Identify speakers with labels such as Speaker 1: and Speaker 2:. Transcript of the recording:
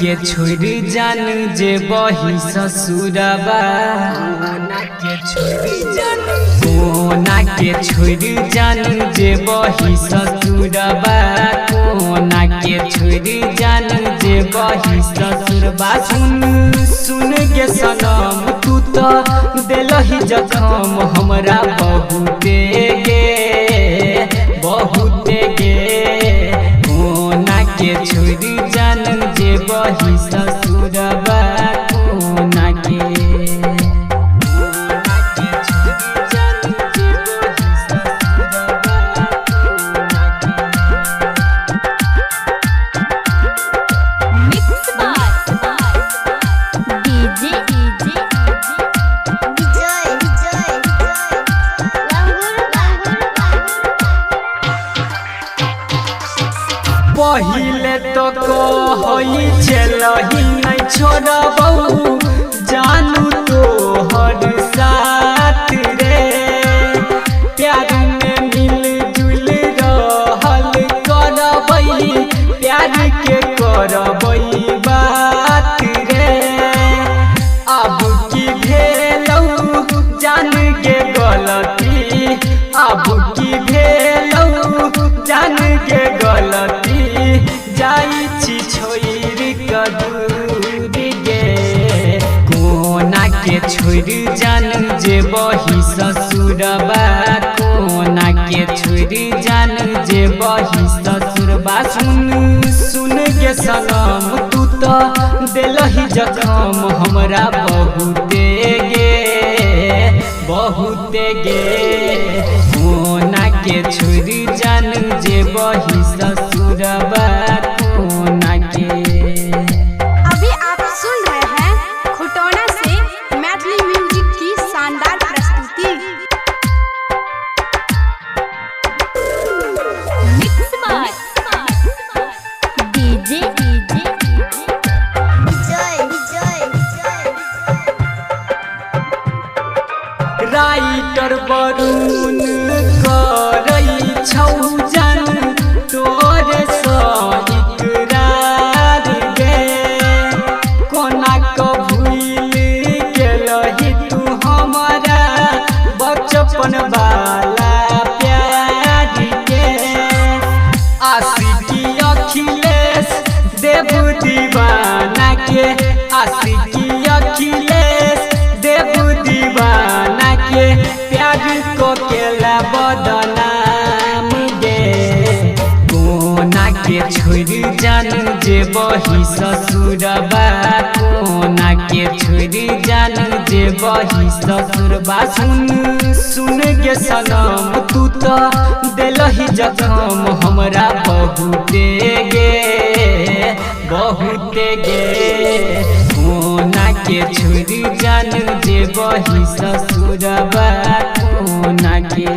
Speaker 1: के छोड़ी जान जे बही ससुरबा कोना के छोड़ी जान जे बही ससुरबा कोना के छोड़ी जान जे बही ससुरबा सुन के सनम तू तो दिलही जखम हमरा बहुते गे कोना के छोड़ी जान जे बही ससुरबा कोना के पहिले तो कहई चलही नहीं छोड़बू जानू तो हर साथ रे प्यार में मिल जुल रहल करबई प्यार के करबई बात रे अब की भेलऊ जान के गलती अब की भेलऊ जान के गलती जाई छी छोड़ कदूर गे कोना के छोड़ जान जे बही ससुरबा कोना के छोड़ जान जे बही ससुरबा सुन के सनम तू तो दिलही जखम हमरा बहुते गे कोना के छोड़ जान जे बही ससुरबा कोना के।
Speaker 2: अभी आप सुन रहे हैं खोना से मैथिली म्यूजिक की शानदार प्रस्तुति।
Speaker 1: राइटर बरून करई छौ जान तोरे इकरार गे कोना को भूल गेलही तू हमारा बचपन वाला प्यार के आशिकी अखिलेश देव दीवाना के आशिकी अखिलेश देव दीवाना के प्यार को केला बदनाम गे कोना के छोड़ जान जे बही ससुरबा कोना के छोड़ जान जे बही ससुरबा सुन के सनम तू तो दिलही जखम हमरा बहुते गे कोना के छोड़ जान जे बही ससुरबा कोना के।